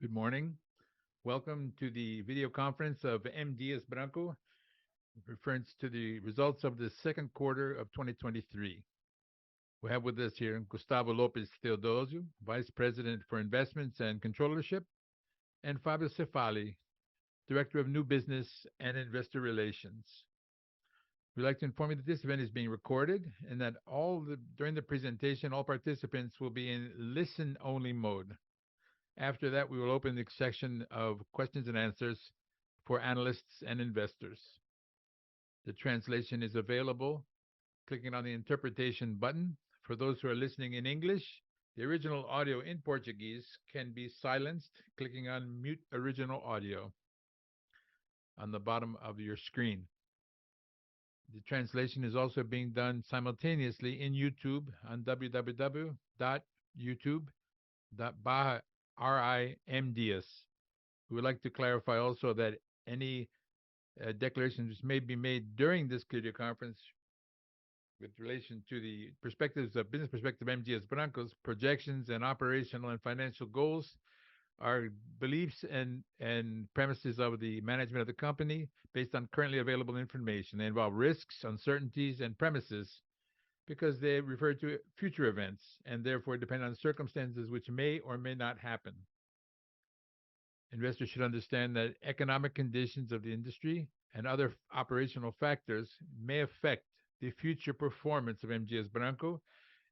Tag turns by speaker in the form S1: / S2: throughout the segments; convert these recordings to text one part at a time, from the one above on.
S1: Good morning. Welcome to the video conference of M. Diaz Branco, reference to the results of the second quarter of 2023. We have with us here Gustavo Lopez Theodosio, Vice President for Investments and Controllership, and Fabio Cefali, Director of New Business and Investor Relations. We'd like to inform you that this event is being recorded and that during the presentation, all participants will be in listen-only mode. After that, we will open the section of questions and answers for analysts and investors. The translation is available clicking on the interpretation button. For those who are listening in English, the original audio in Portuguese can be silenced clicking on Mute Original Audio on the bottom of your screen. The translation is also being done simultaneously in YouTube on www.youtube.com/RIMDS. We would like to clarify also that any declarations may be made during this video conference with relation to the business perspective of M. Diaz Branco's projections and operational and financial goals are beliefs and premises of the management of the company based on currently available information. They involve risks, uncertainties, and premises because they refer to future events and therefore depend on circumstances which may or may not happen. Investors should understand that economic conditions of the industry and other operational factors may affect the future performance of M. Diaz Branco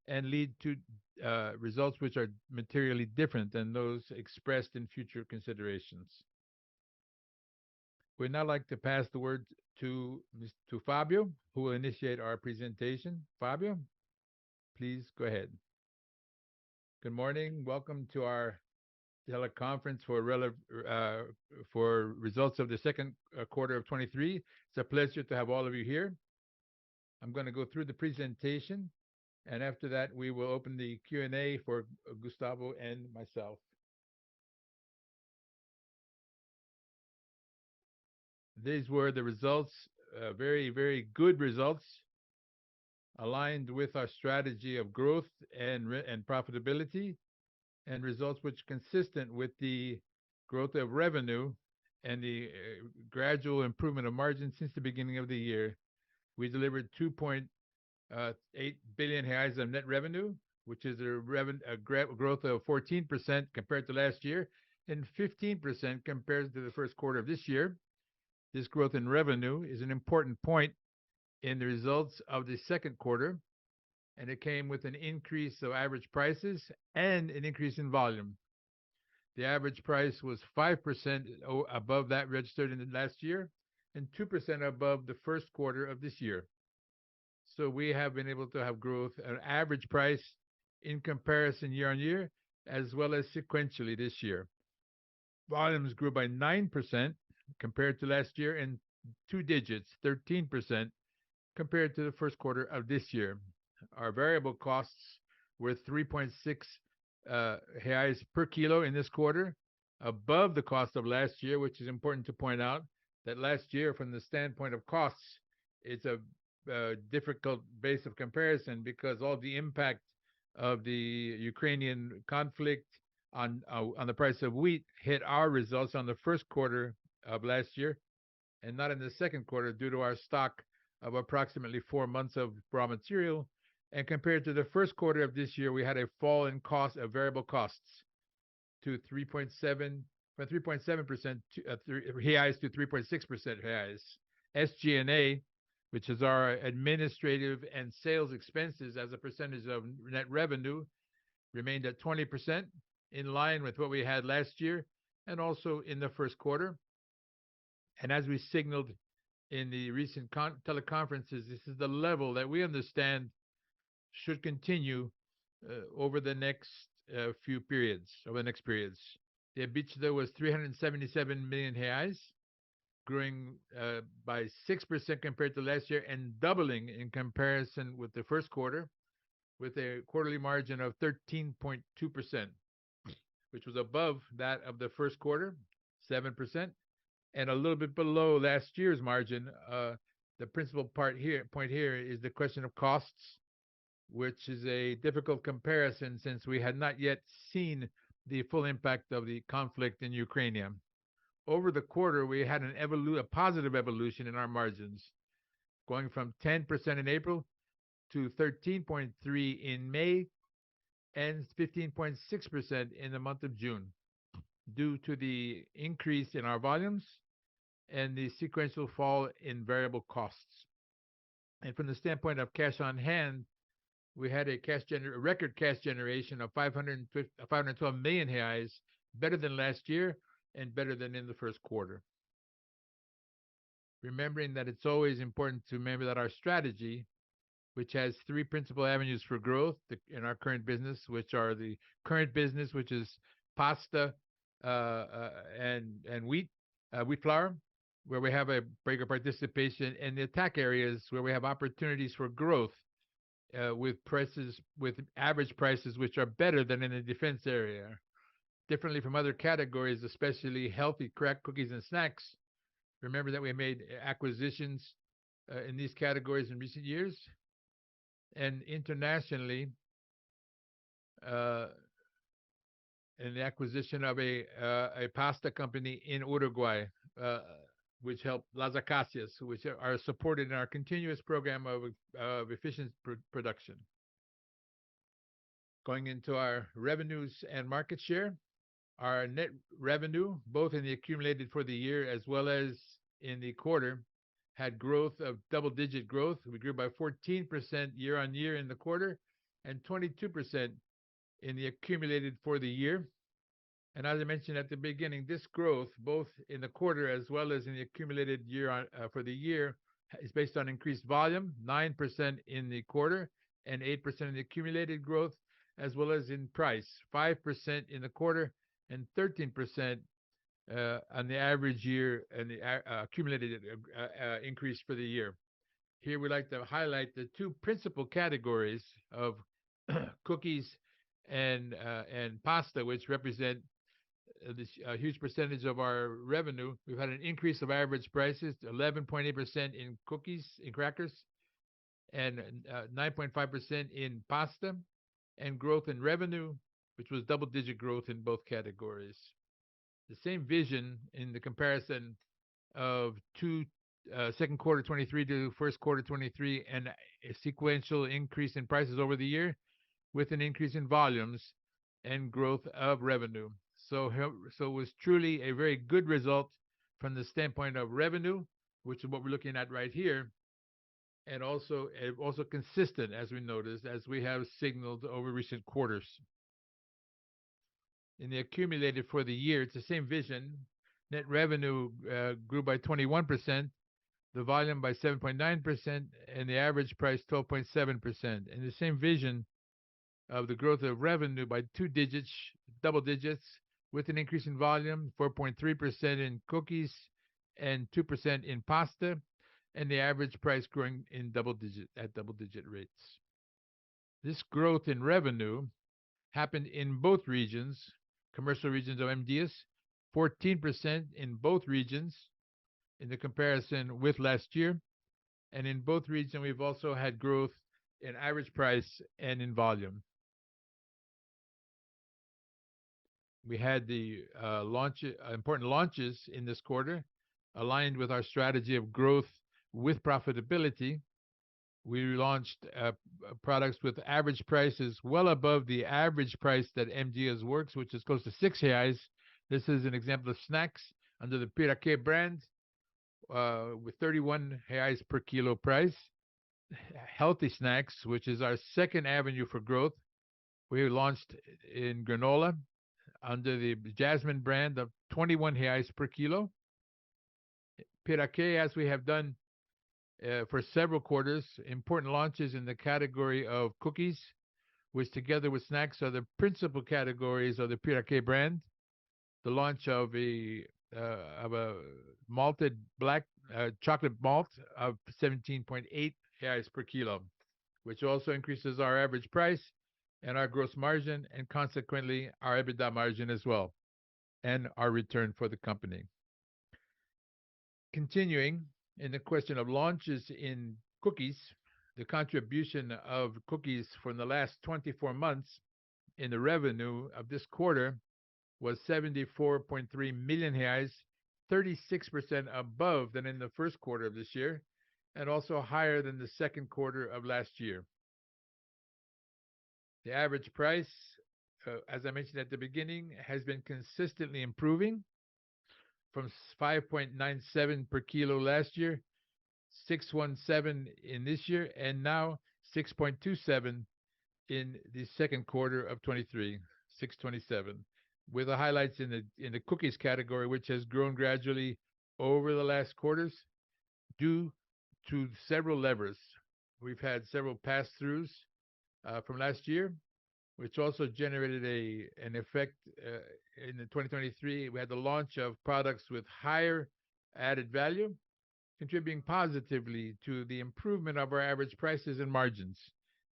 S1: and lead to results which are materially different than those expressed in future considerations. We'd now like to pass the word to Fabio, who will initiate our presentation. Fabio, please go ahead. Good morning. Welcome to our teleconference for results of the second quarter of 23. It's a pleasure to have all of you here. I'm going to go through the presentation, and after that, we will open the Q&A for Gustavo and myself. These were the results, very, very good results, aligned with our strategy of growth and profitability, and results which are consistent with the growth of revenue and the gradual improvement of margins since the beginning of the year. We delivered 2.8 billion reais of net revenue, which is a growth of 14% compared to last year and 15% compared to the first quarter of this year. This growth in revenue is an important point in the results of the second quarter, and it came with an increase of average prices and an increase in volume. The average price was 5% above that registered in the last year and 2% above the first quarter of this year. So we have been able to have growth at average price in comparison year on year, as well as sequentially this year. Volumes grew by 9% compared to last year and 2 digits, 13% compared to the first quarter of this year. Our variable costs were 3.6 reais per kilo in this quarter, above the cost of last year, which is important to point out that last year, from the standpoint of costs, it's a difficult base of comparison because all the impact of the Ukrainian conflict on the price of wheat hit our results on the first quarter of last year and not in the second quarter due to our stock of approximately 4 months of raw material. And compared to the first quarter of this year, we had a fall in cost of variable costs to 3.7% from 3.7% reais to 3.6% reais. SG&A, which is our administrative and sales expenses as a percentage of net revenue, remained at 20%, in line with what we had last year and also in the first quarter. And as we signaled in the recent teleconferences, this is the level that we understand should continue over the next few periods, over the next periods. The EBITDA was 377 million reais, growing by 6% compared to last year and doubling in comparison with the first quarter, with a quarterly margin of 13.2%, which was above that of the first quarter, 7%, and a little bit below last year's margin. The principal point here is the question of costs, which is a difficult comparison since we had not yet seen the full impact of the conflict in Ukraine. Over the quarter, we had a positive evolution in our margins, going from 10% in April to 13.3 in May and 15.6% in the month of June, due to the increase in our volumes and the sequential fall in variable costs. And from the standpoint of cash on hand, we had a record cash generation of 512 million reais, better than last year and better than in the first quarter. Remembering that it's always important to remember that our strategy, which has three principal avenues for growth in our current business, which are the current business, which is pasta and wheat flour, where we have a bigger participation, and the attack areas where we have opportunities for growth with average prices which are better than in the defense area. Differently from other categories, especially healthy cracked cookies and snacks. Remember that we made acquisitions in these categories in recent years, and internationally, in the acquisition of a pasta company in Uruguay, which helped Las Acacias, which are supported in our continuous program of efficient production. Going into our revenues and market share, our net revenue, both in the accumulated for the year as well as in the quarter, had growth of double-digit growth. We grew by 14% year-on-year in the quarter and 22% in the accumulated for the year. And as I mentioned at the beginning, this growth, both in the quarter as well as in the accumulated for the year, is based on increased volume, 9% in the quarter and 8% in the accumulated growth, as well as in price, 5% in the quarter and 13% on the average year and the accumulated increase for the year. Here we'd like to highlight the two principal categories of cookies and pasta, which represent this huge percentage of our revenue. We've had an increase of average prices, 11.8% in cookies, in crackers, and 9.5% in pasta, and growth in revenue, which was double-digit growth in both categories. The same vision in the comparison of second quarter 23 to first quarter 23, and a sequential increase in prices over the year, with an increase in volumes and growth of revenue. So it was truly a very good result from the standpoint of revenue, which is what we're looking at right here, and also consistent, as we noticed, as we have signaled over recent quarters. In the accumulated for the year, it's the same vision. Net revenue grew by 21%, the volume by 7.9%, and the average price 12.7%. And the same vision of the growth of revenue by double digits, with an increase in volume, 4.3% in cookies and 2% in pasta, and the average price growing at double-digit rates. This growth in revenue happened in both regions, commercial regions of M. Dias, 14% in both regions in the comparison with last year. And in both regions, we've also had growth in average price and in volume. We had the important launches in this quarter, aligned with our strategy of growth with profitability. We launched products with average prices well above the average price that M. Dias works, which is close to 6 reais. This is an example of snacks under the Piraquê brand, with 31 reais per kilo price. Healthy snacks, which is our second avenue for growth. We launched in granola under the Jasmine brand of 21 reais per kilo. Piraquê, as we have done for several quarters, important launches in the category of cookies, which together with snacks are the principal categories of the Piraquê brand. The launch of a malted black chocolate malt of 17.8 reais per kilo, which also increases our average price and our gross margin, and consequently our EBITDA margin as well, and our return for the company. Continuing in the question of launches in cookies, the contribution of cookies from the last 24 months in the revenue of this quarter was 74.3 million reais, 36% above than in the first quarter of this year, and also higher than the second quarter of last year. The average price, as I mentioned at the beginning, has been consistently improving from 5.97 per kilo last year, 617 in this year, and now 6.27 in the second quarter of 23, 627, with the highlights in the cookies category, which has grown gradually over the last quarters due to several levers. We've had several pass-throughs from last year, which also generated an effect in the 2023. We had the launch of products with higher added value, contributing positively to the improvement of our average prices and margins,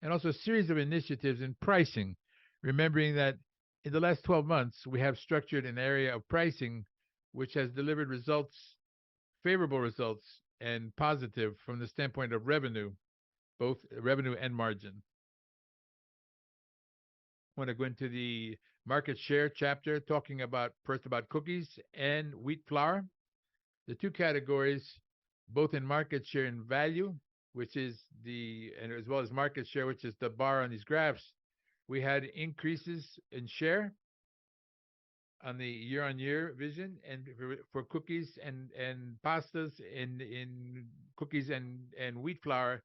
S1: and also a series of initiatives in pricing, remembering that in the last 12 months, we have structured an area of pricing which has delivered results, favorable results, and positive from the standpoint of revenue, both revenue and margin. I want to go into the market share chapter, talking first about cookies and wheat flour. The two categories, both in market share and value, which is and as well as market share, which is the bar on these graphs, we had increases in share on the year-on-year vision, and for cookies and pastas in cookies and wheat flour,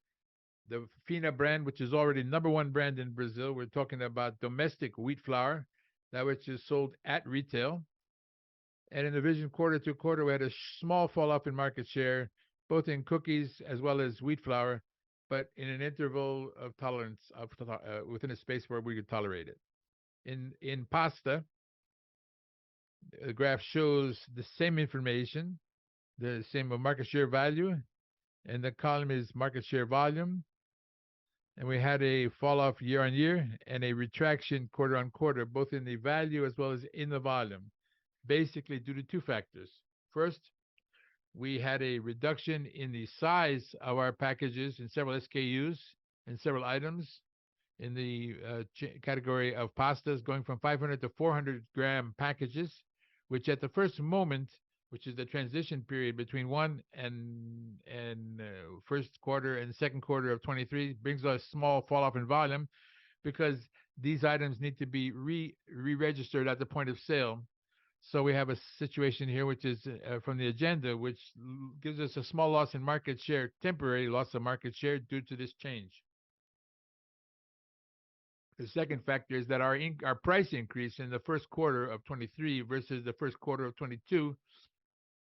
S1: the Fina brand, which is already #1 brand in Brazil. We're talking about domestic wheat flour, that which is sold at retail. And in the vision quarter to quarter, we had a small fall off in market share, both in cookies as well as wheat flour, but in an interval of tolerance within a space where we could tolerate it. In pasta, the graph shows the same information, the same market share value, and the column is market share volume. And we had a fall off year on year and a retraction quarter on quarter, both in the value as well as in the volume, basically due to two factors. First, we had a reduction in the size of our packages in several SKUs and several items in the category of pastas, going from 500 to 400 gram packages, which at the first moment, which is the transition period between first quarter and second quarter of 23, brings a small fall off in volume because these items need to be re-registered at the point of sale. So we have a situation here, which is from the agenda, which gives us a small loss in market share, temporary loss of market share due to this change. The second factor is that our price increase in the first quarter of 23 versus the first quarter of 22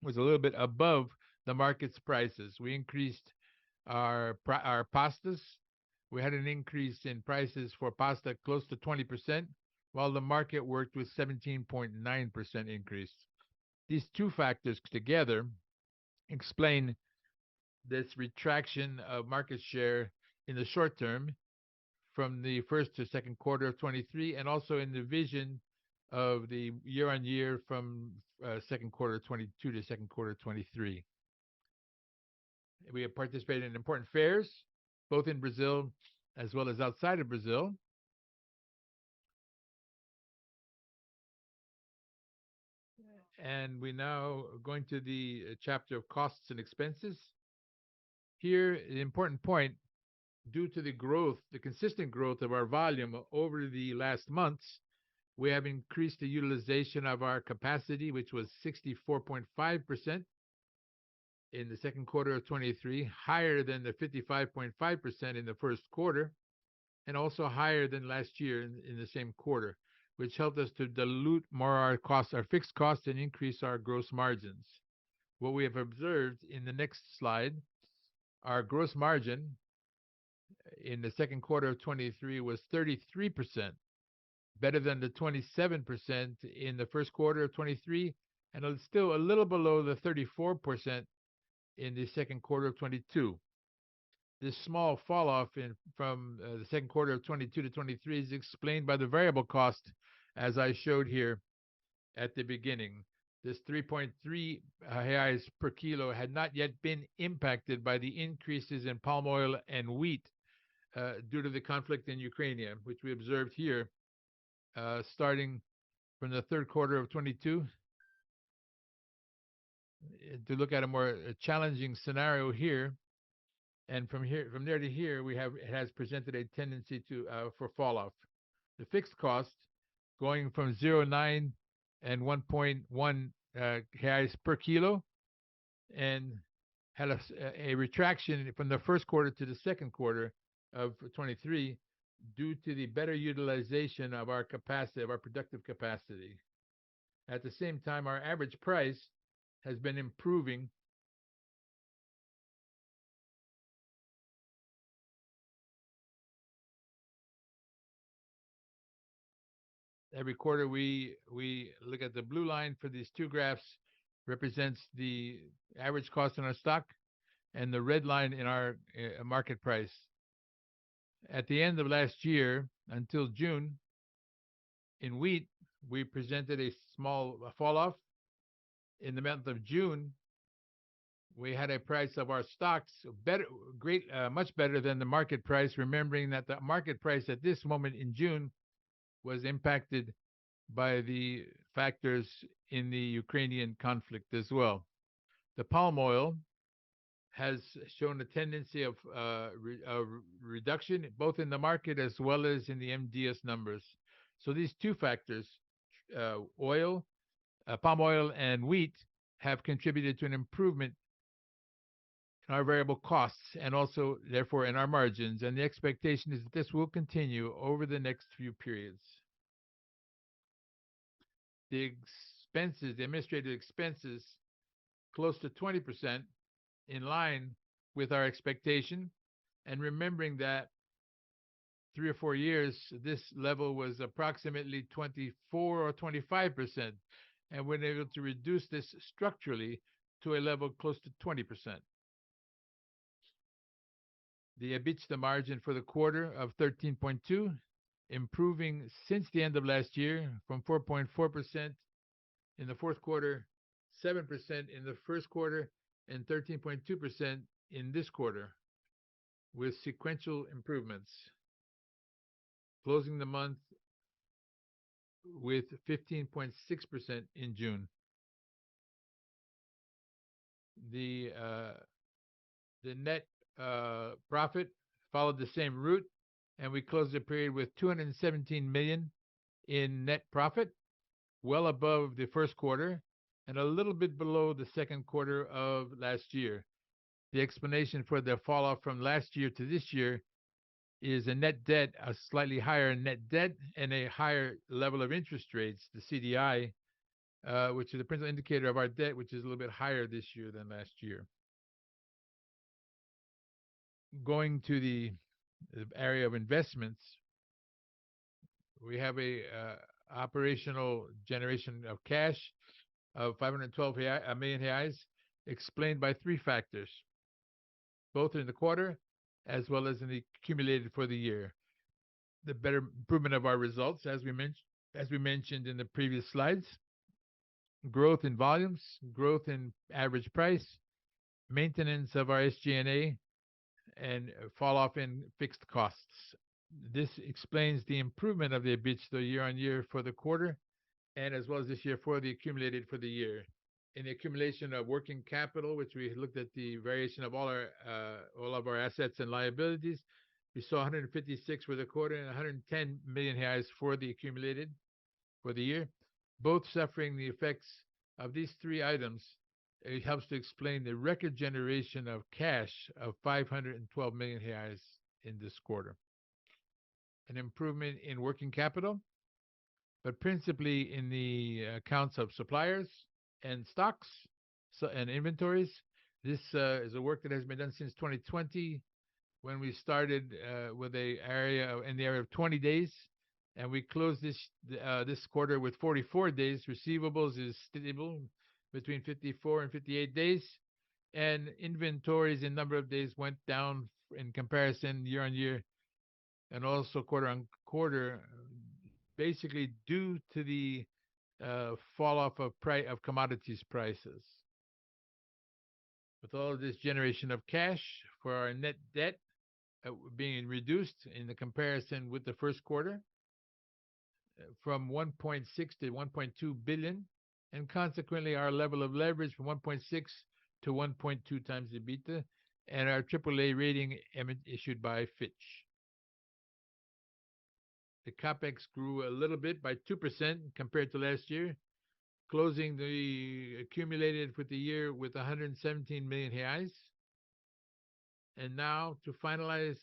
S1: was a little bit above the market's prices. We increased our pastas. We had an increase in prices for pasta close to 20%, while the market worked with 17.9% increase. These two factors together explain this retraction of market share in the short term from the first to second quarter of 23, and also in the vision of the year-on-year from second quarter 22 to second quarter 23. We have participated in important fairs, both in Brazil as well as outside of Brazil. And we now are going to the chapter of costs and expenses. Here, the important point, due to the growth, the consistent growth of our volume over the last months, we have increased the utilization of our capacity, which was 64.5% in the second quarter of 23, higher than the 55.5% in the first quarter, and also higher than last year in the same quarter, which helped us to dilute more our fixed costs, and increase our gross margins. What we have observed in the next slide, our gross margin in the second quarter of 23 was 33%, better than the 27% in the first quarter of 23, and still a little below the 34% in the second quarter of 22. This small fall off from the second quarter of 22 to 23 is explained by the variable cost, as I showed here at the beginning. This 3.3 reais per kilo had not yet been impacted by the increases in palm oil and wheat due to the conflict in Ukraine, which we observed here starting from the third quarter of 22 to look at a more challenging scenario here. And from there to here, it has presented a tendency for fall off. The fixed cost going from 0.9 and 1.1 reais per kilo, and had a retraction from the first quarter to the second quarter of 23 due to the better utilization of our capacity, of our productive capacity. At the same time, our average price has been improving every quarter. We look at the blue line for these two graphs represents the average cost in our stock, and the red line in our market price. At the end of last year, until June, in wheat, we presented a small fall off. In the month of June, we had a price of our stocks much better than the market price, remembering that the market price at this moment in June was impacted by the factors in the Ukrainian conflict as well. The palm oil has shown a tendency of reduction, both in the market as well as in the MDS numbers. So these two factors, palm oil and wheat, have contributed to an improvement in our variable costs and also, therefore, in our margins. And the expectation is that this will continue over the next few periods. The administrative expenses, close to 20%, in line with our expectation, and remembering that 3 or 4 years, this level was approximately 24 or 25%, and we're able to reduce this structurally to a level close to 20%. The EBITDA margin for the quarter of 13.2, improving since the end of last year from 4.4% in the fourth quarter, 7% in the first quarter, and 13.2% in this quarter, with sequential improvements, closing the month with 15.6% in June. The net profit followed the same route, and we closed the period with 217 million in net profit, well above the first quarter and a little bit below the second quarter of last year. The explanation for the fall off from last year to this year is a slightly higher net debt, and a higher level of interest rates, the CDI, which is the principal indicator of our debt, which is a little bit higher this year than last year. Going to the area of investments, we have a operational generation of cash of 512 million reais, explained by three factors, both in the quarter as well as in the accumulated for the year. The better improvement of our results, as we mentioned in the previous slides, growth in volumes, growth in average price, maintenance of our SG&A, and fall off in fixed costs. This explains the improvement of the EBITDA year-on-year for the quarter, and as well as this year for the accumulated for the year. In the accumulation of working capital, which we looked at the variation of all of our assets and liabilities, we saw 156 for the quarter and 110 million reais for the accumulated for the year, both suffering the effects of these three items. It helps to explain the record generation of cash of 512 million reais in this quarter. An improvement in working capital, but principally in the accounts of suppliers and stocks and inventories. This is a work that has been done since 2020, when we started with in the area of 20 days, and we closed this quarter with 44 days. Receivables is stable between 54 and 58 days, and inventories in number of days went down in comparison year-on-year and also quarter-on-quarter, basically due to the fall off of commodities prices. With all of this generation of cash, for our net debt being reduced in the comparison with the first quarter, from 1.6 to 1.2 billion, and consequently our level of leverage from 1.6 to 1.2 times the EBITDA, and our AAA rating issued by Fitch. The capex grew a little bit by 2% compared to last year, closing the accumulated for the year with 117 million reais. And now to finalize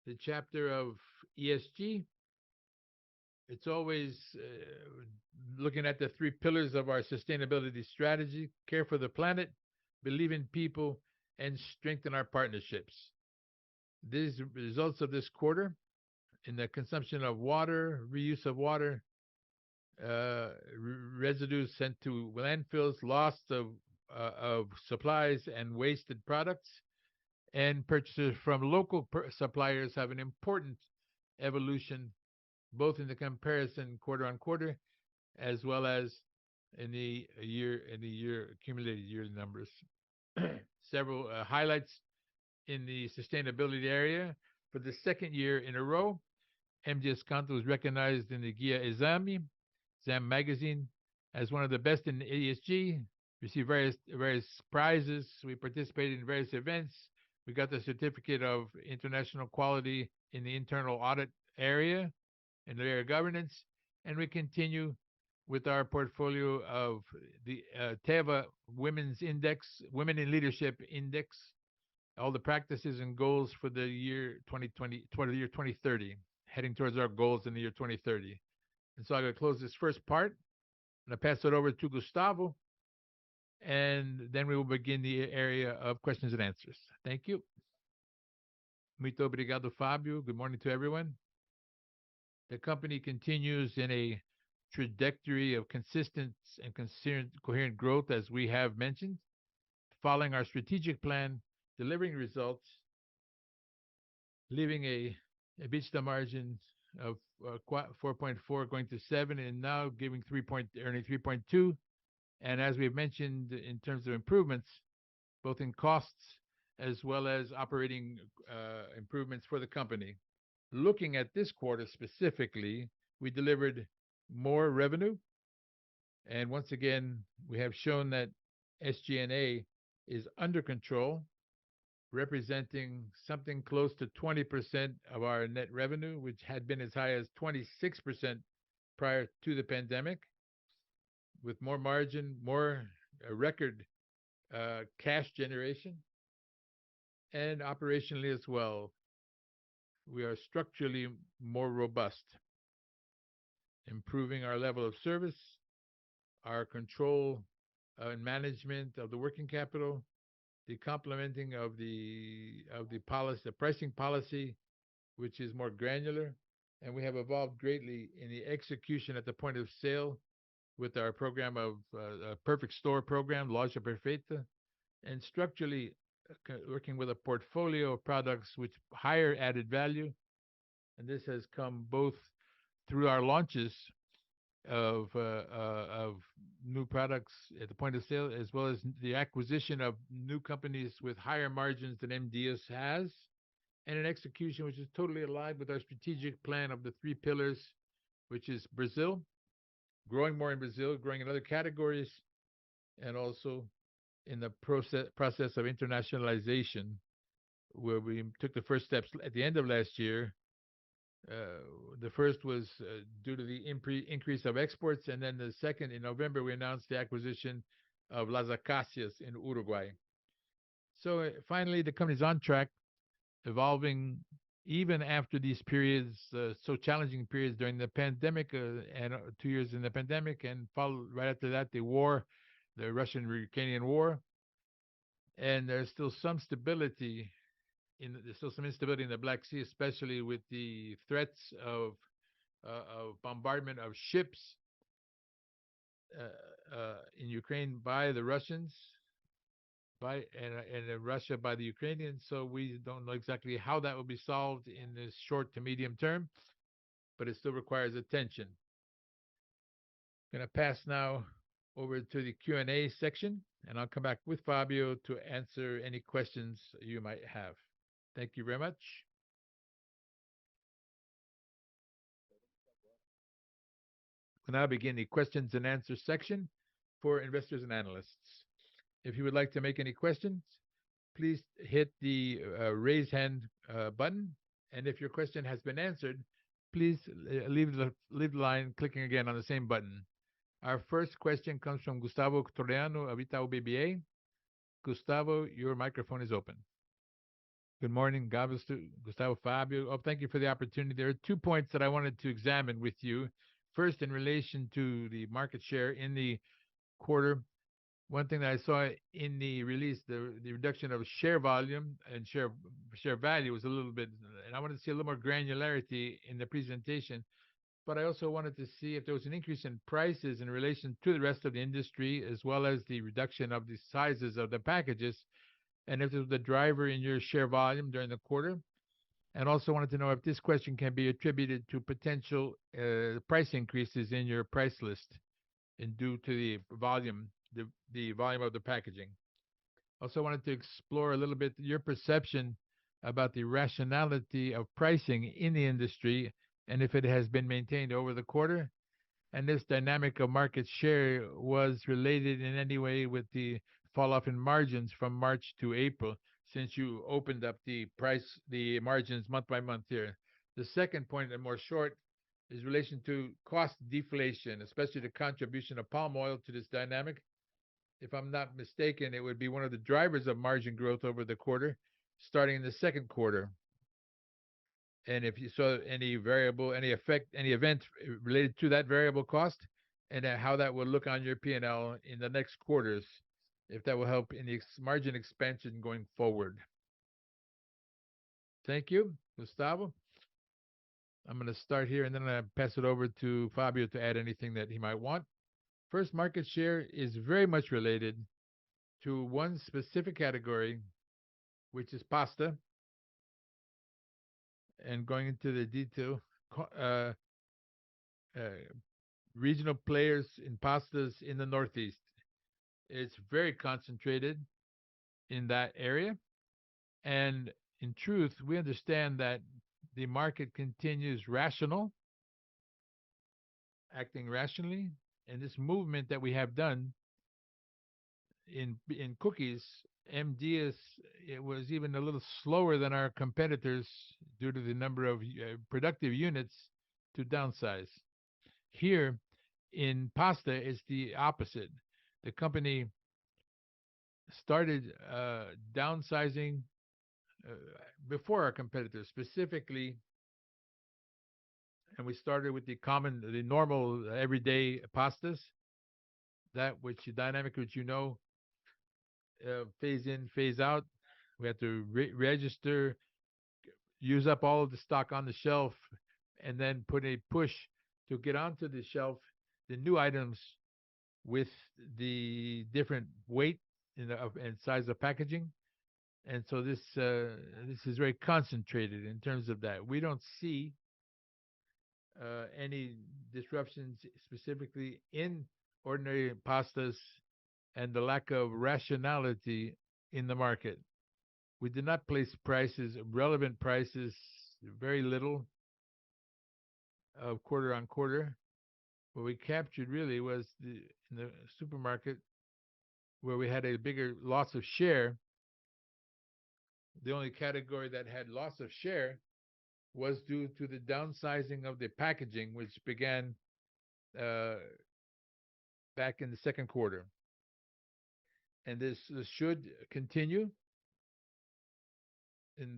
S1: the chapter of ESG, it's always looking at the three pillars of our sustainability strategy: care for the planet, believe in people, and strengthen our partnerships. These results of this quarter in the consumption of water, reuse of water, residues sent to landfills, loss of supplies and wasted products, and purchases from local suppliers have an important evolution, both in the comparison quarter on quarter, as well as in the year accumulated yearly numbers. Several highlights in the sustainability area. For the second year in a row, M. Dias Canto was recognized in the Guia Exame magazine as one of the best in ESG. Received various prizes. We participated in various events. We got the certificate of international quality in the internal audit area and the area of governance, and we continue with our portfolio of the Teva Women's Index, Women in Leadership Index, all the practices and goals for the year 2020, toward the year 2030, heading towards our goals in the year 2030. And so I'm going to close this first part. I'm going to pass it over to Gustavo, and then we will begin the area of questions and answers. Thank you. Muito obrigado, Fábio. Good morning to everyone. The company continues in a trajectory of consistent and coherent growth, as we have mentioned, following our strategic plan, delivering results, leaving a EBITDA margin of 4.4 going to 7, and now earning 3.2. And as we've mentioned, in terms of improvements, both in costs as well as operating improvements for the company. Looking at this quarter specifically, we delivered more revenue. And once again, we have shown that SG&A is under control, representing something close to 20% of our net revenue, which had been as high as 26% prior to the pandemic, with more margin, more record cash generation, and operationally as well. We are structurally more robust, improving our level of service, our control and management of the working capital, the complementing of the policy, the pricing policy, which is more granular, and we have evolved greatly in the execution at the point of sale with our program of Perfect Store program, Loja Perfeita, and structurally working with a portfolio of products with higher added value. And this has come both through our launches of new products at the point of sale, as well as the acquisition of new companies with higher margins than M. Dias has, and an execution which is totally aligned with our strategic plan of the three pillars, which is Brazil, growing more in Brazil, growing in other categories, and also in the process of internationalization, where we took the first steps at the end of last year. The first was due to the increase of exports, and then the second, in November, we announced the acquisition of Las Acacias in Uruguay. So finally, the company's on track, evolving even after these periods, so challenging periods during the pandemic, and 2 years in the pandemic, and followed right after that, the war, the Russian-Ukrainian war. And there's still some stability there's still some instability in the Black Sea, especially with the threats of bombardment of ships in Ukraine by the Russians, and in Russia by the Ukrainians. So we don't know exactly how that will be solved in the short to medium term, but it still requires attention. I'm going to pass now over to the Q&A section, and I'll come back with Fabio to answer any questions you might have. Thank you very much. We'll now begin the questions and answers section for investors and analysts. If you would like to make any questions, please hit the raise hand button. And if your question has been answered, please leave the line clicking again on the same button. Our first question comes from Gustavo Troiano of Itaú BBA. Gustavo, your microphone is open. Good morning, Gustavo Fabio. Oh, thank you for the opportunity. There are 2 points that I wanted to examine with you. First, in relation to the market share in the quarter, one thing that I saw in the release, the reduction of share volume and share value was a little bit, and I wanted to see a little more granularity in the presentation. But I also wanted to see if there was an increase in prices in relation to the rest of the industry, as well as the reduction of the sizes of the packages, and if it was the driver in your share volume during the quarter. And also wanted to know if this question can be attributed to potential price increases in your price list and due to the volume of the packaging. Also wanted to explore a little bit your perception about the rationality of pricing in the industry and if it has been maintained over the quarter, and this dynamic of market share was related in any way with the fall off in margins from March to April, since you opened up the margins month by month here. The second point, and more short, is relation to cost deflation, especially the contribution of palm oil to this dynamic. If I'm not mistaken, it would be one of the drivers of margin growth over the quarter, starting in the second quarter. And if you saw any event related to that variable cost, and how that will look on your P&L in the next quarters, if that will help in the margin expansion going forward. Thank you, Gustavo. I'm going to start here, and then I'm going to pass it over to Fabio to add anything that he might want. First, market share is very much related to one specific category, which is pasta. And going into the detail, regional players in pastas in the Northeast. It's very concentrated in that area. And in truth, we understand that the market continues acting rationally. And this movement that we have done in cookies, M. Dias, it was even a little slower than our competitors due to the number of productive units to downsize. Here in pasta, it's the opposite. The company started downsizing before our competitors, specifically, and we started with the normal, everyday pastas, that which dynamic, which phase in, phase out. We have to register, use up all of the stock on the shelf, and then put a push to get onto the shelf the new items with the different weight and size of packaging. And so this is very concentrated in terms of that. We don't see any disruptions specifically in ordinary pastas and the lack of rationality in the market. We did not place relevant prices, very little of quarter on quarter. What we captured really was in the supermarket, where we had a bigger loss of share. The only category that had loss of share was due to the downsizing of the packaging, which began back in the second quarter. And this should continue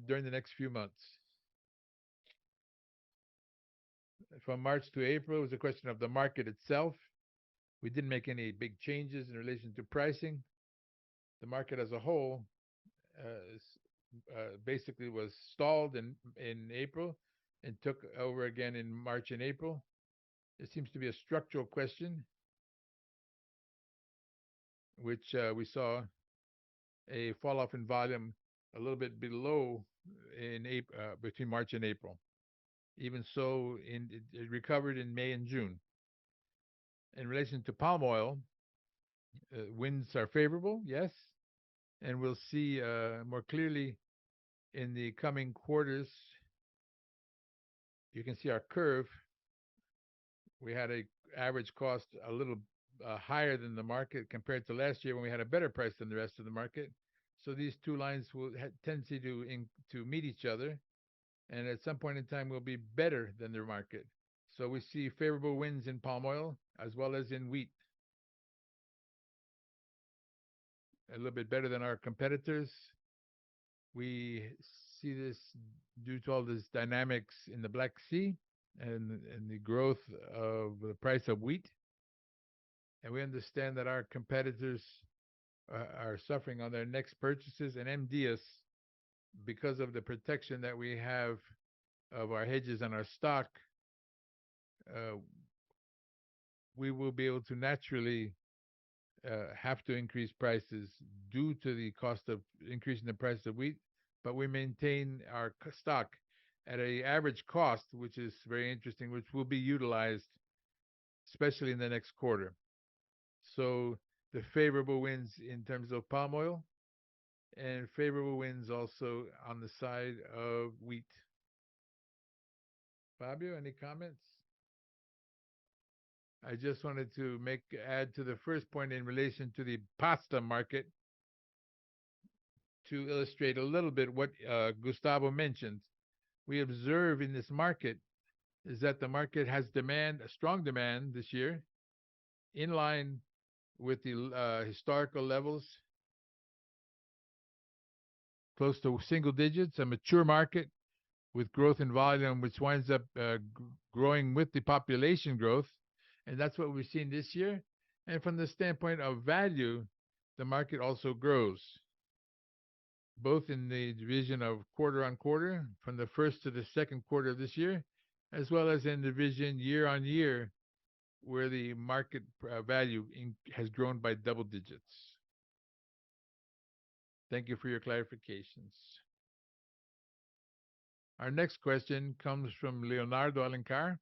S1: during the next few months. From March to April, it was a question of the market itself. We didn't make any big changes in relation to pricing. The market as a whole basically was stalled in April and took over again in March and April. It seems to be a structural question, which we saw a fall off in volume a little bit below in April, between March and April. Even so, it recovered in May and June. In relation to palm oil, winds are favorable, yes, and we'll see more clearly in the coming quarters. You can see our curve. We had a average cost a little higher than the market compared to last year when we had a better price than the rest of the market. So these two lines will have tendency to meet each other, and at some point in time will be better than the market. So we see favorable winds in palm oil as well as in wheat. A little bit better than our competitors. We see this due to all these dynamics in the Black Sea and the growth of the price of wheat. And we understand that our competitors are suffering on their next purchases, and M. Dias, because of the protection that we have of our hedges and our stock, uh, we will be able to naturally have to increase prices due to the cost of increasing the price of wheat, but we maintain our stock at a average cost, which is very interesting, which will be utilized especially in the next quarter. So the favorable winds in terms of palm oil and favorable winds also on the side of wheat. Fabio, any comments? I just wanted to add to the first point in relation to the pasta market to illustrate a little bit what Gustavo mentioned. We observe in this market is that the market has demand, a strong demand this year, in line with the historical levels, close to single digits, a mature market with growth in volume, which winds up growing with the population growth. And that's what we've seen this year. And from the standpoint of value, the market also grows, both in the division of quarter on quarter, from the first to the second quarter of this year, as well as in division year on year, where the market value has grown by double digits. Thank you for your clarifications. Our next question comes from Leonardo Alencar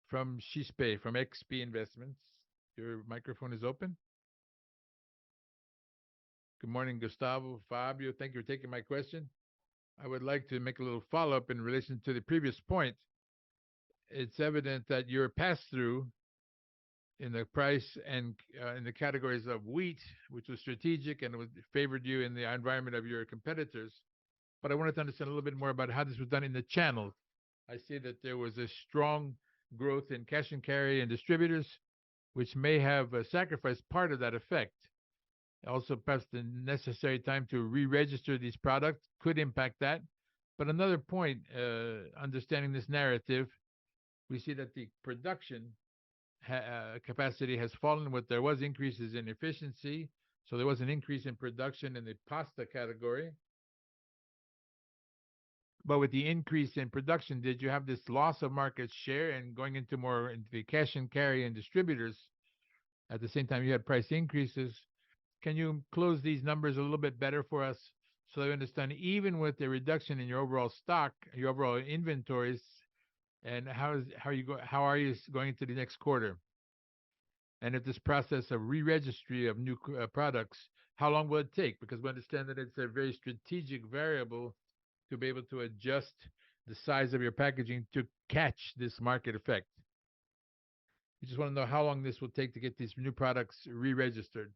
S1: from XP, from XP Investments. Your microphone is open. Good morning, Gustavo, Fabio. Thank you for taking my question. I would like to make a little follow-up in relation to the previous point. It's evident that your pass-through in the price and in the categories of wheat, which was strategic and favored you in the environment of your competitors. But I wanted to understand a little bit more about how this was done in the channel. I see that there was a strong growth in cash and carry and distributors, which may have sacrificed part of that effect. Also, perhaps the necessary time to re-register these products could impact that. But another point, understanding this narrative, we see that the production capacity has fallen. There was increases in efficiency, so there was an increase in production in the pasta category. But with the increase in production, did you have this loss of market share and going into the cash and carry and distributors? At the same time, you had price increases. Can you close these numbers a little bit better for us so that we understand, even with the reduction in your overall stock, your overall inventories, and how are you going into the next quarter? And if this process of re-registry of new products, how long will it take? Because we understand that it's a very strategic variable to be able to adjust the size of your packaging to catch this market effect. We just want to know how long this will take to get these new products re-registered.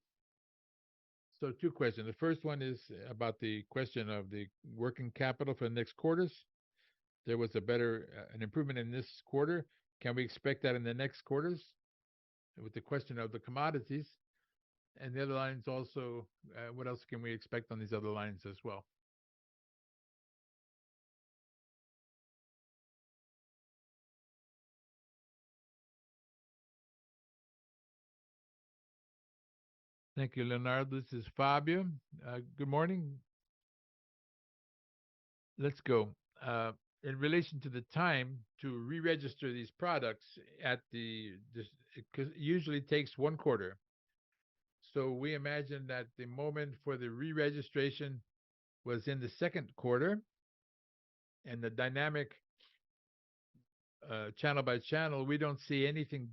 S1: So 2 questions. The first one is about the question of the working capital for the next quarters. There was an improvement in this quarter. Can we expect that in the next quarters? With the question of the commodities and the other lines also, what else can we expect on these other lines as well? Thank you, Leonardo. This is Fabio. Good morning. Let's go. In relation to the time to re-register these products it usually takes 1 quarter. So we imagine that the moment for the re-registration was in the second quarter, and the dynamic channel by channel, we don't see anything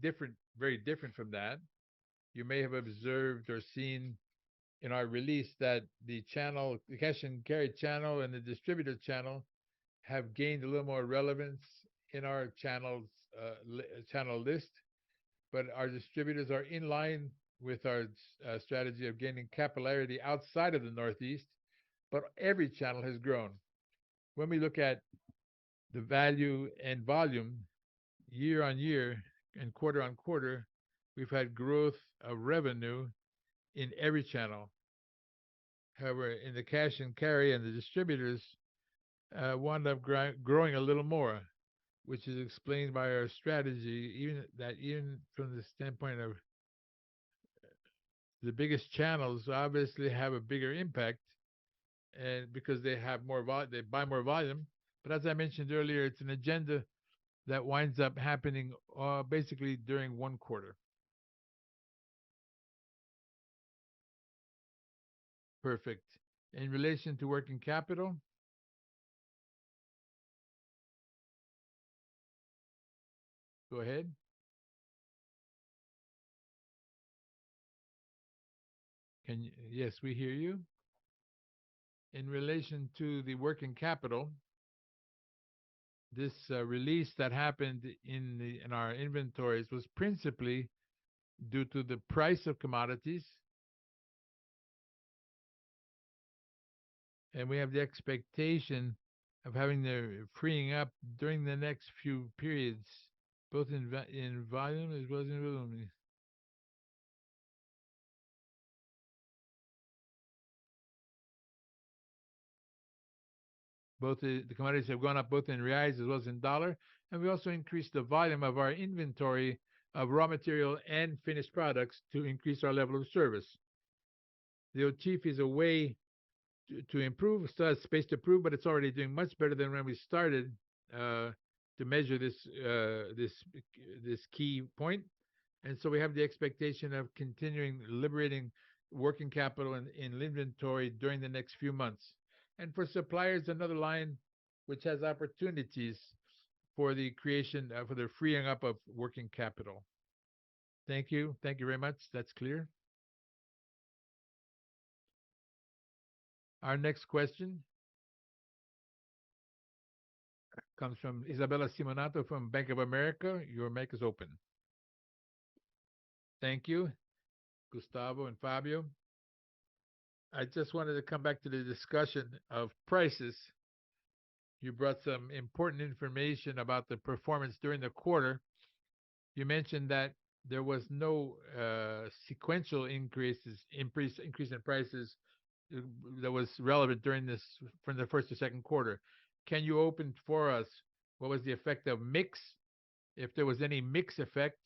S1: very different from that. You may have observed or seen in our release that the cash and carry channel and the distributor channel have gained a little more relevance in our channel list. but our distributors are in line with our strategy of gaining capillarity outside of the Northeast, but every channel has grown. When we look at the value and volume year on year and quarter on quarter, we've had growth of revenue in every channel. However, in the cash and carry and the distributors wound up growing a little more, which is explained by our strategy, even from the standpoint of the biggest channels obviously have a bigger impact, and because they have more they buy more volume. But as I mentioned earlier, it's an agenda that winds up happening basically during one quarter. Perfect. In relation to working capital, go ahead. Yes, we hear you. In relation to the working capital, this release that happened in our inventories was principally due to the price of commodities, and we have the expectation of having the freeing up during the next few periods, both in volume as well as in volume. Both the commodities have gone up both in reais as well as in dollar, and we also increased the volume of our inventory of raw material and finished products to increase our level of service. The OTIF is a way to improve, still has space to improve, but it's already doing much better than when we started to measure this key point. And so we have the expectation of continuing liberating working capital in inventory during the next few months. And for suppliers, another line which has opportunities for the creation, for the freeing up of working capital. Thank you. Thank you very much. That's clear. Our next question comes from Isabella Simonato from Bank of America. Your mic is open. Thank you, Gustavo and Fabio. I just wanted to come back to the discussion of prices. You brought some important information about the performance during the quarter. You mentioned that there was no sequential increase in prices that was relevant during this from the first to second quarter. Can you open for us what was the effect of mix, if there was any mix effect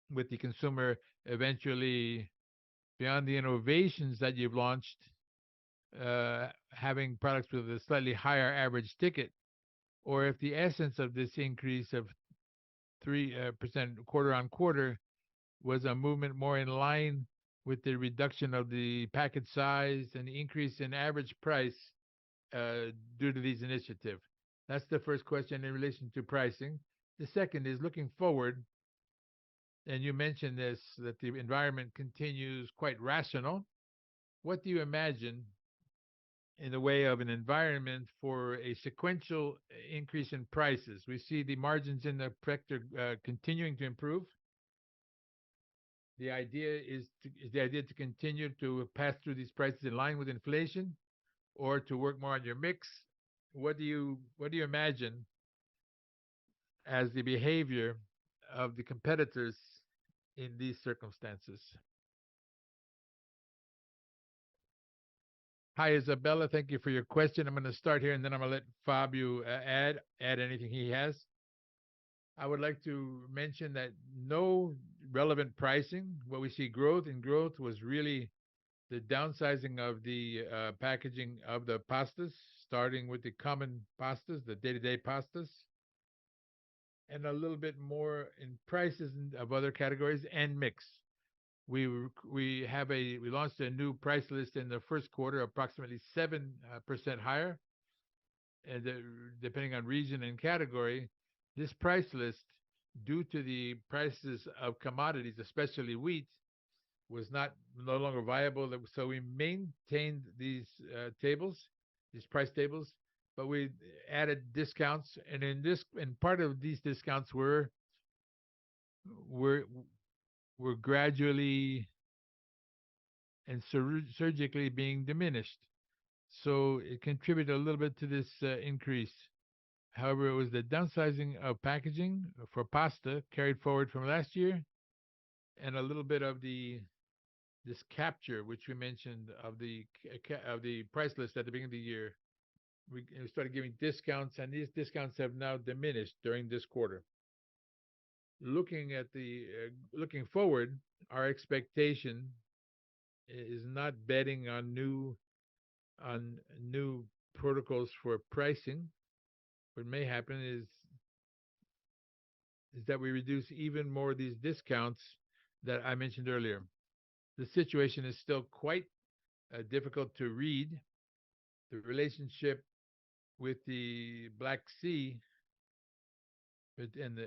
S1: with the consumer eventually, beyond the innovations that you've launched, having products with a slightly higher average ticket, or if the essence of this increase of 3% quarter on quarter was a movement more in line with the reduction of the package size and the increase in average price due to these initiatives. That's the first question in relation to pricing. The second is looking forward, and you mentioned this, that the environment continues quite rational. What do you imagine in the way of an environment for a sequential increase in prices? We see the margins in the sector continuing to improve. The idea is to continue to pass through these prices in line with inflation, or to work more on your mix. What do you imagine as the behavior of the competitors in these circumstances? Hi, Isabella. Thank you for your question. I'm going to start here, and then I'm going to let Fabio add anything he has. I would like to mention that no relevant pricing. What we see growth was really the downsizing of the packaging of the pastas, starting with the common pastas, the day-to-day pastas, and a little bit more in prices of other categories and mix. We launched a new price list in the first quarter, approximately 7% higher, and depending on region and category. This price list, due to the prices of commodities, especially wheat, was no longer viable. So we maintained these price tables, but we added discounts, and part of these discounts were were were gradually and surgically being diminished. So it contributed a little bit to this increase. However, it was the downsizing of packaging for pasta carried forward from last year, and a little bit of the this capture, which we mentioned of the price list at the beginning of the year. We started giving discounts, and these discounts have now diminished during this quarter. Looking forward, our expectation is not betting on new protocols for pricing. What may happen is that we reduce even more of these discounts that I mentioned earlier. The situation is still quite difficult to read. The relationship with the Black Sea and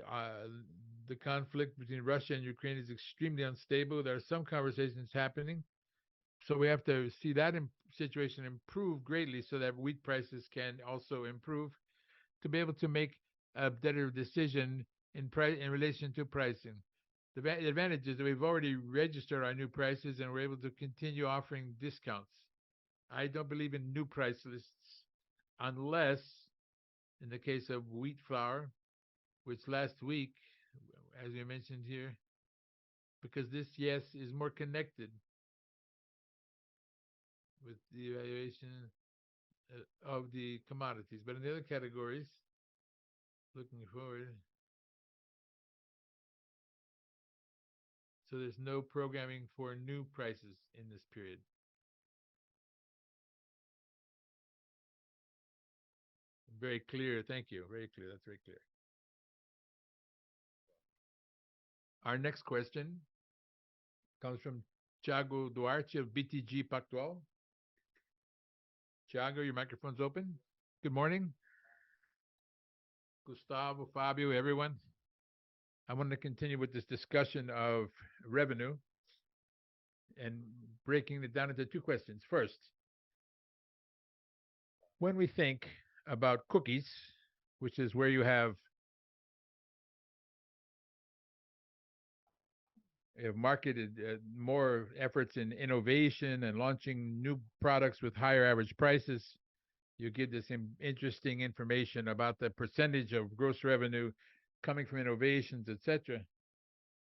S1: the conflict between Russia and Ukraine is extremely unstable. There are some conversations happening, so we have to see that situation improve greatly, so that wheat prices can also improve to be able to make a better decision in relation to pricing. The advantage is that we've already registered our new prices and we're able to continue offering discounts. I don't believe in new price lists unless, in the case of wheat flour, which last week, as we mentioned here, because this, yes, is more connected with the evaluation of the commodities. But in the other categories, looking forward, so there's no programming for new prices in this period. Very clear. Thank you. Very clear. That's very clear. Our next question comes from Thiago Duarte of BTG Pactual. Thiago, your microphone's open. Good morning. Gustavo, Fabio, everyone. I want to continue with this discussion of revenue and breaking it down into two questions. First, when we think about cookies, which is where you have marketed more efforts in innovation and launching new products with higher average prices, you give this interesting information about the percentage of gross revenue coming from innovations, etc.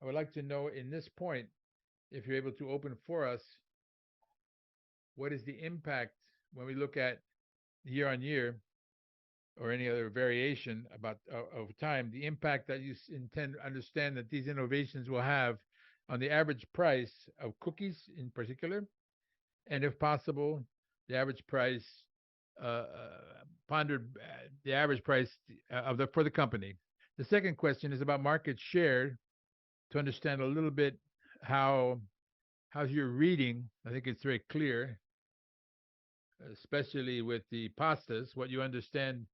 S1: I would like to know in this point, if you're able to open for us, what is the impact when we look at year on year or any other variation about over time, the impact that you intend to understand that these innovations will have on the average price of cookies in particular, and if possible, the average price pondered the average price of the for the company. The second question is about market share, to understand a little bit how's your reading. I think it's very clear, especially with the pastas. What you understand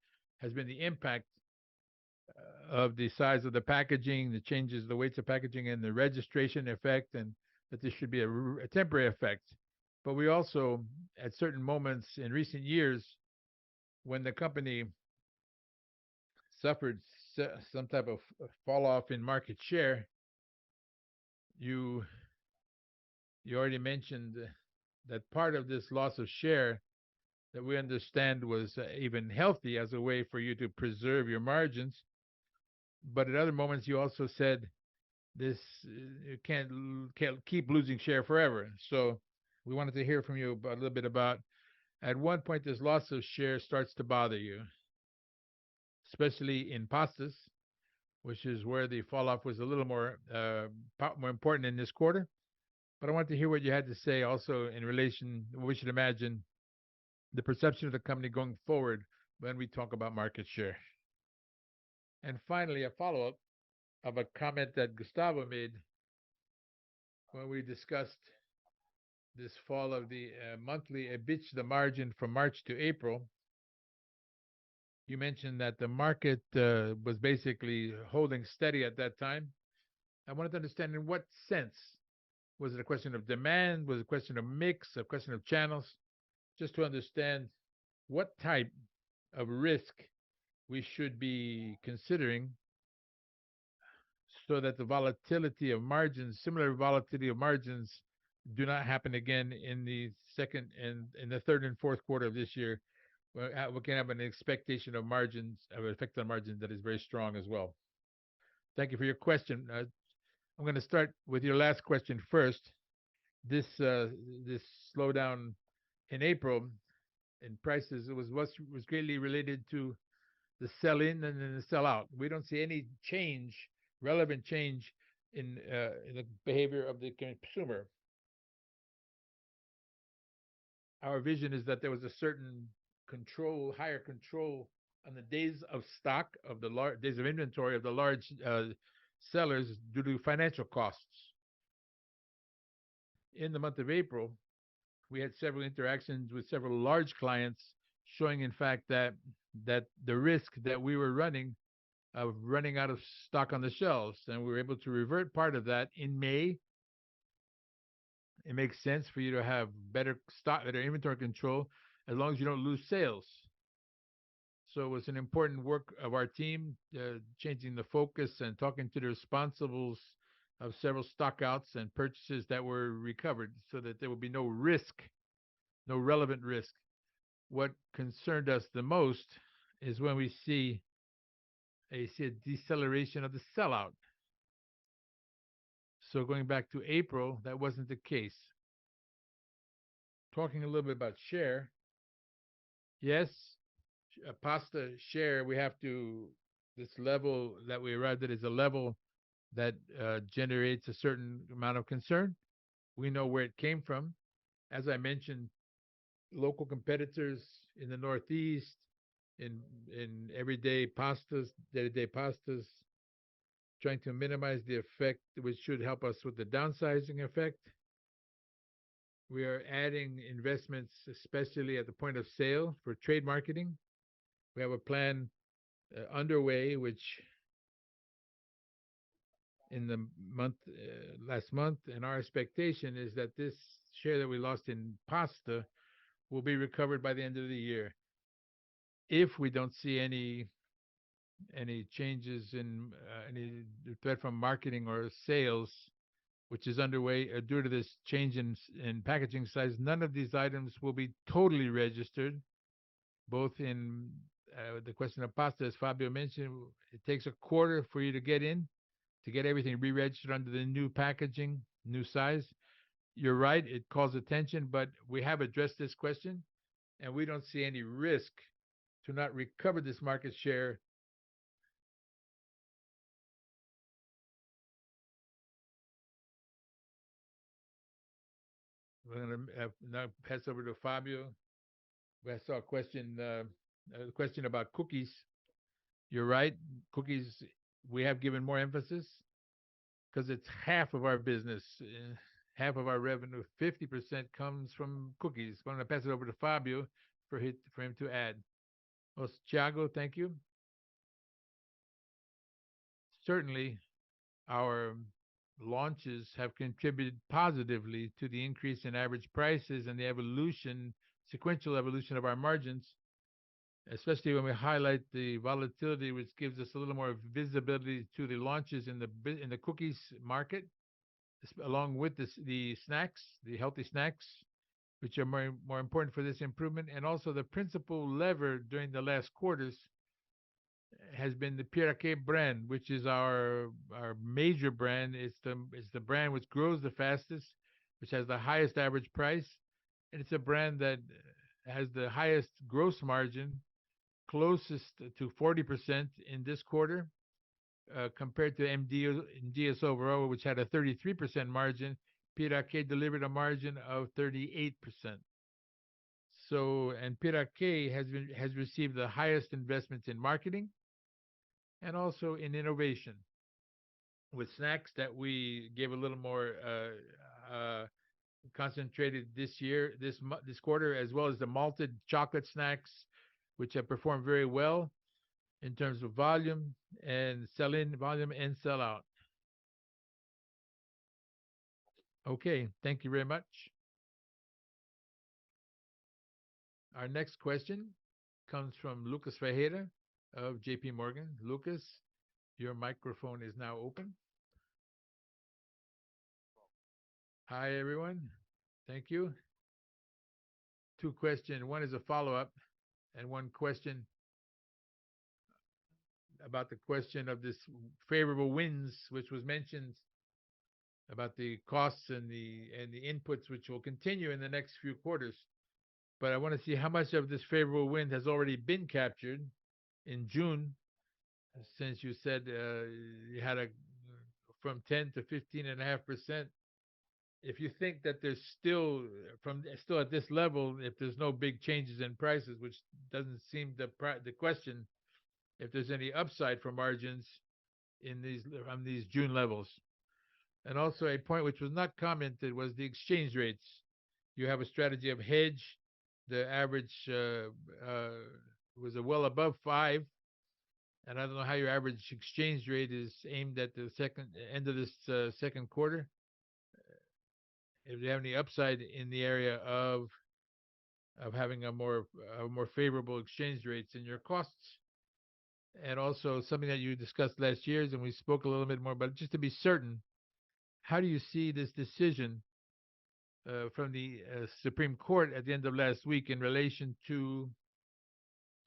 S1: has been the impact of the size of the packaging, the changes, the weights of packaging, and the registration effect, and that this should be a temporary effect. But we also, at certain moments in recent years, when the company suffered some type of fall off in market share, you already mentioned that part of this loss of share that we understand was even healthy as a way for you to preserve your margins. But at other moments, you also said this you can't keep losing share forever. So we wanted to hear from you a little bit about at one point this loss of share starts to bother you, especially in pastas, which is where the fall off was a little more important in this quarter. But I want to hear what you had to say also in relation. We should imagine the perception of the company going forward when we talk about market share. And finally, a follow-up of a comment that Gustavo made when we discussed this fall of the monthly EBITDA, the margin from March to April. You mentioned that the market was basically holding steady at that time. I wanted to understand in what sense. Was it a question of demand? Was it a question of mix, a question of channels? Just to understand what type of risk we should be considering so that the volatility of margins, similar volatility of margins, do not happen again in the second and in the third and fourth quarter of this year. We can have an expectation of margins, of effect on margins that is very strong as well. Thank you for your question. I'm going to start with your last question first. This slowdown in April in prices was greatly related to the sell in and then the sell out. We don't see any relevant change in the behavior of the consumer. Our vision is that there was a certain higher control on the days of stock of the days of inventory of the large sellers due to financial costs. In the month of April, we had several interactions with several large clients showing, in fact, that the risk that we were running of running out of stock on the shelves, and we were able to revert part of that in May. It makes sense for you to have better inventory control as long as you don't lose sales. So it was an important work of our team, changing the focus and talking to the responsibles of several stockouts and purchases that were recovered so that there would be no risk, no relevant risk. What concerned us the most is when we see a deceleration of the sellout. So going back to April, that wasn't the case. Talking a little bit about share, yes, pasta share, this level that we arrived at is a level that generates a certain amount of concern. We know where it came from. As I mentioned, local competitors in the Northeast, in everyday pastas, day-to-day pastas, trying to minimize the effect, which should help us with the downsizing effect. We are adding investments, especially at the point of sale for trade marketing. We have a plan underway, which in the last month, and our expectation is that this share that we lost in pasta will be recovered by the end of the year. If we don't see any changes in any threat from marketing or sales, which is underway due to this change in packaging size, none of these items will be totally registered. Both in the question of pasta, as Fabio mentioned, it takes a quarter for you to get everything re-registered under the new packaging, new size. You're right, it calls attention, but we have addressed this question, and we don't see any risk to not recover this market share. We're going to now pass over to Fabio. I saw a question about cookies. You're right, cookies, we have given more emphasis because it's half of our business, half of our revenue, 50% comes from cookies. I'm going to pass it over to Fabio for him to add. Well, Thiago, thank you. Certainly, our launches have contributed positively to the increase in average prices and the sequential evolution of our margins, especially when we highlight the volatility, which gives us a little more visibility to the launches in the cookies market, along with the snacks, the healthy snacks, which are more important for this improvement. And also the principal lever during the last quarters has been the Piraquê brand, which is our major brand. It's the brand which grows the fastest, which has the highest average price, and it's a brand that has the highest gross margin, closest to 40% in this quarter, compared to M. Dias overall, which had a 33% margin. Piraquê delivered a margin of 38%. So, and Piraquê has received the highest investments in marketing and also in innovation. With snacks that we gave a little more concentrated this year, this quarter, as well as the malted chocolate snacks, which have performed very well in terms of volume and sell-in, volume and sell-out. Okay, thank you very much. Our next question comes from Lucas Ferreira of JP Morgan. Lucas, your microphone is now open. Hi, everyone. Thank you. Two questions. One is a follow-up, and one question about the question of this favorable winds, which was mentioned about the costs and the inputs, which will continue in the next few quarters. But I want to see how much of this favorable wind has already been captured in June, since you said you had a from 10 to 15.5%. If you think that there's still at this level, if there's no big changes in prices, which doesn't seem the question, if there's any upside for margins in these on these June levels. And also a point which was not commented was the exchange rates. You have a strategy of hedge. The average was a well above 5, and I don't know how your average exchange rate is aimed at the second end of this second quarter. If you have any upside in the area of having a more favorable exchange rates in your costs, and also something that you discussed last year, and we spoke a little bit more about, just to be certain, how do you see this decision from the Supreme Court at the end of last week in relation to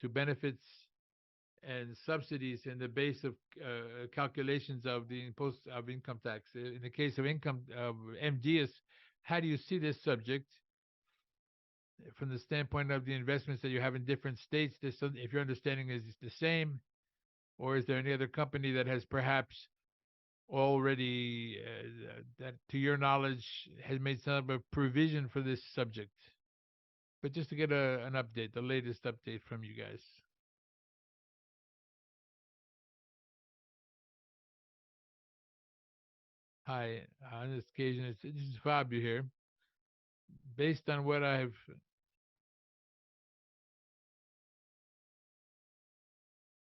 S1: benefits and subsidies in the base of calculations of the impost of income tax? In the case of income of MDS, how do you see this subject from the standpoint of the investments that you have in different states? If your understanding is the same, or is there any other company that has perhaps already, that to your knowledge, has made some of a provision for this subject? But just to get an update, the latest update from you guys. Hi, on this occasion, this is Fabio here. Based on what I've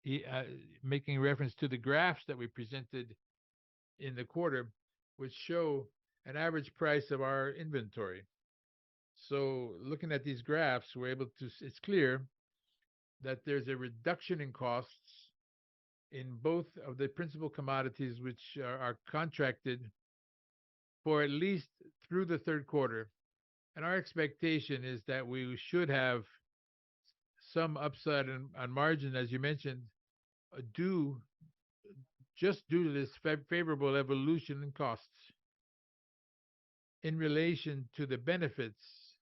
S1: uh, making reference to the graphs that we presented in the quarter, which show an average price of our inventory. So looking at these graphs, we're able to, it's clear that there's a reduction in costs in both of the principal commodities, which are contracted for at least through the third quarter. And our expectation is that we should have some upside on margin, as you mentioned, due just due to this favorable evolution in costs. In relation to the benefits,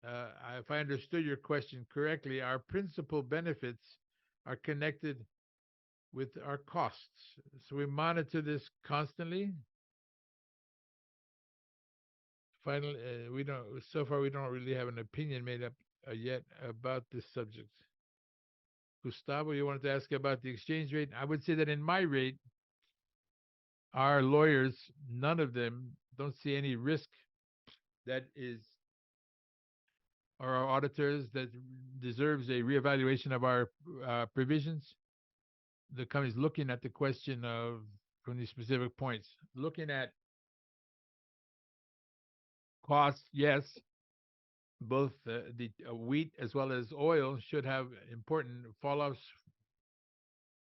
S1: if I understood your question correctly, our principal benefits are connected with our costs. So we monitor this constantly. Finally, so far we don't really have an opinion made up yet about this subject. Gustavo, you wanted to ask about the exchange rate? I would say that in my rate, our lawyers, none of them don't see any risk that is, or our auditors, that deserves a reevaluation of our provisions. The company's looking at the question of, from these specific points, looking at costs, yes, both the wheat as well as oil should have important falloffs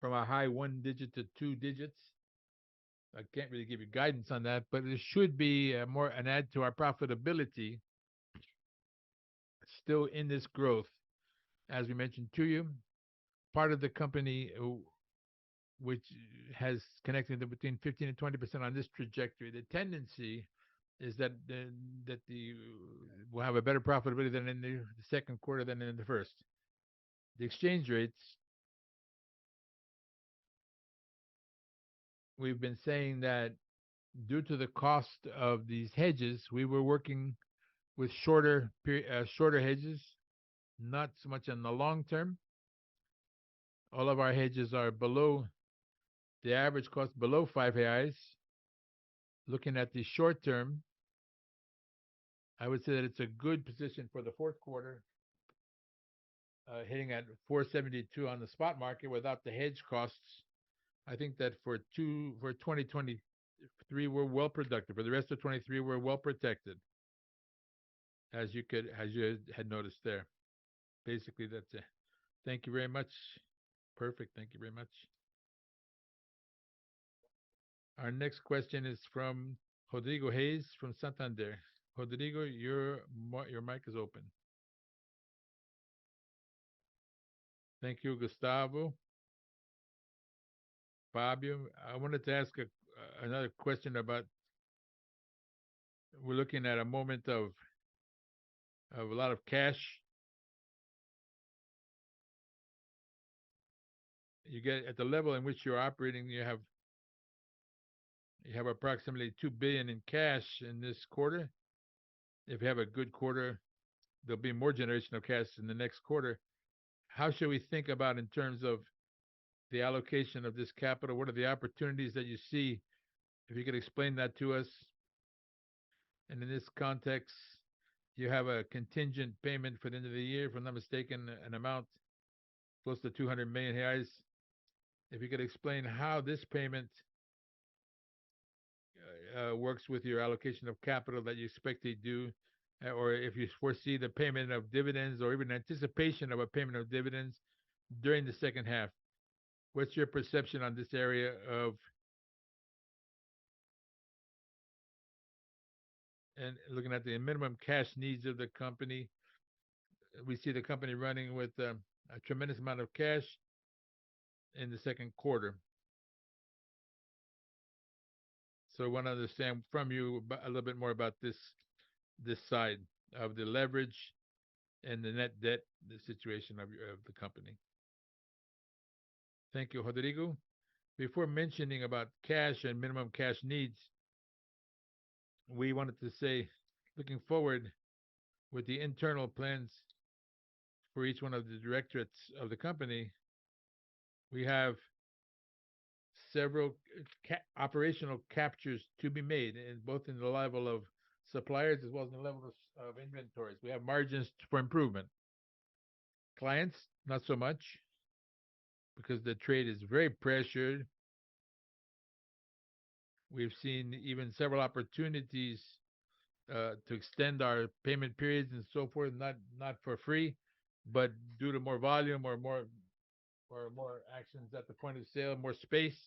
S1: from a high 1 digit to 2 digits. I can't really give you guidance on that, but it should be more an add to our profitability still in this growth. As we mentioned to you, part of the company which has connected between 15 and 20% on this trajectory. The tendency is that we'll have a better profitability than in the second quarter than in the first. The exchange rates, we've been saying that due to the cost of these hedges, we were working with shorter hedges, not so much in the long term. All of our hedges are below the average cost, below 5 reais. Looking at the short term, I would say that it's a good position for the fourth quarter, hitting at 472 on the spot market without the hedge costs. I think that for 2023 we're well productive. For the rest of 23 we're well protected, as you had noticed there. Basically, that's it. Thank you very much. Perfect. Thank you very much. Our next question is from Rodrigo Hayes from Santander. Rodrigo, your mic is open. Thank you, Gustavo. Fabio, I wanted to ask another question about, we're looking at a moment of a lot of cash. You get at the level in which you're operating, you have approximately 2 billion in cash in this quarter. If you have a good quarter, there'll be more generation of cash in the next quarter. How should we think about in terms of the allocation of this capital? What are the opportunities that you see? If you could explain that to us. And in this context, you have a contingent payment for the end of the year, if I'm not mistaken, an amount close to 200 million reais. If you could explain how this payment works with your allocation of capital that you expect to do, or if you foresee the payment of dividends or even anticipation of a payment of dividends during the second half. What's your perception on this area of, and looking at the minimum cash needs of the company? We see the company running with a tremendous amount of cash in the second quarter. So I want to understand from you a little bit more about this side of the leverage and the net debt, the situation of the company. Thank you, Rodrigo. Before mentioning about cash and minimum cash needs, we wanted to say, looking forward with the internal plans for each one of the directorates of the company, we have several operational captures to be made, both in the level of suppliers as well as in the level of inventories. We have margins for improvement. Clients, not so much, because the trade is very pressured. We've seen even several opportunities to extend our payment periods and so forth, not for free, but due to more volume or more actions at the point of sale, more space.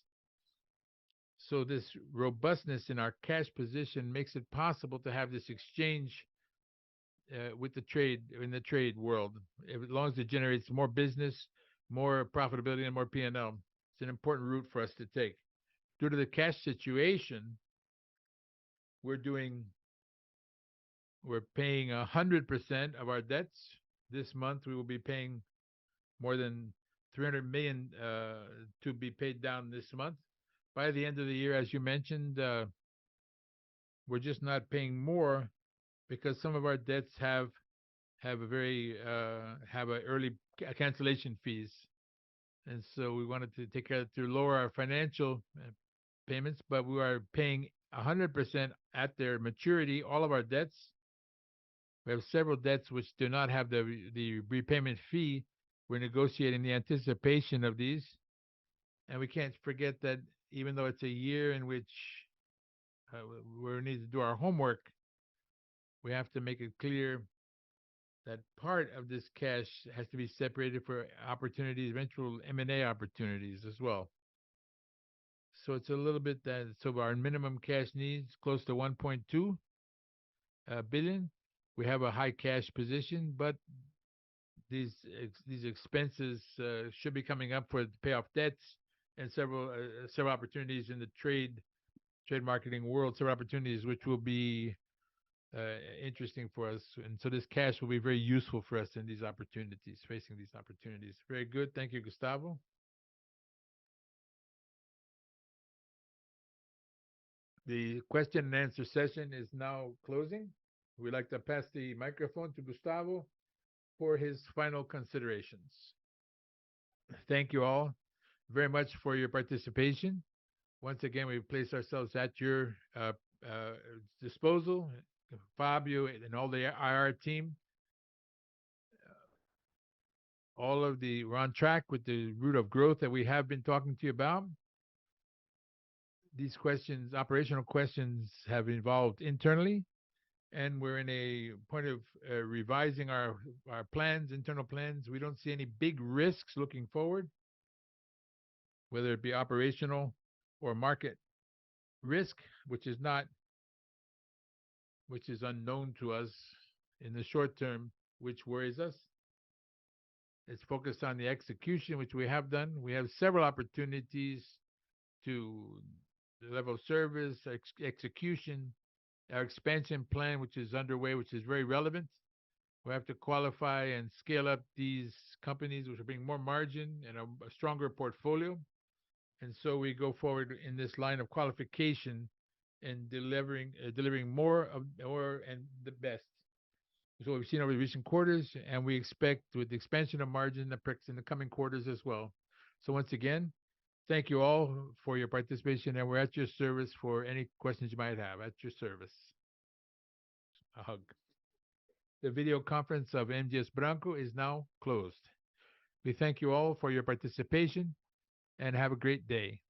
S1: So this robustness in our cash position makes it possible to have this exchange with the trade, in the trade world. As long as it generates more business, more profitability, and more P&L, it's an important route for us to take. Due to the cash situation, we're paying 100% of our debts. This month, we will be paying more than 300 million to be paid down this month. By the end of the year, as you mentioned, we're just not paying more because some of our debts have early cancellation fees, and so we wanted to take care to lower our financial payments, but we are paying 100% at their maturity all of our debts. We have several debts which do not have the repayment fee. We're negotiating the anticipation of these, and we can't forget that even though it's a year in which we need to do our homework, we have to make it clear that part of this cash has to be separated for opportunities, eventual M&A opportunities as well. So it's a little bit that, so our minimum cash needs close to 1.2 billion. We have a high cash position, but these expenses should be coming up for the payoff debts and several opportunities in the trade marketing world, several opportunities which will be interesting for us. And so this cash will be very useful for us in these opportunities, facing these opportunities. Very good. Thank you, Gustavo. The question and answer session is now closing. We'd like to pass the microphone to Gustavo for his final considerations. Thank you all very much for your participation. Once again, we place ourselves at your disposal, Fabio and all the IR team. We're on track with the route of growth that we have been talking to you about. These questions, operational questions, have evolved internally, and we're in a point of revising our plans, internal plans. We don't see any big risks looking forward, whether it be operational or market risk, which is not which is unknown to us in the short term, which worries us. It's focused on the execution, which we have done. We have several opportunities to the level of service, execution, our expansion plan, which is underway, which is very relevant. We have to qualify and scale up these companies, which will bring more margin and a stronger portfolio. And so we go forward in this line of qualification and delivering more and the best. So what we've seen over the recent quarters, and we expect with the expansion of margin in the coming quarters as well. So once again, thank you all for your participation, and we're at your service for any questions you might have. At your service. A hug. The video conference of MGS Branco is now closed. We thank you all for your participation and have a great day.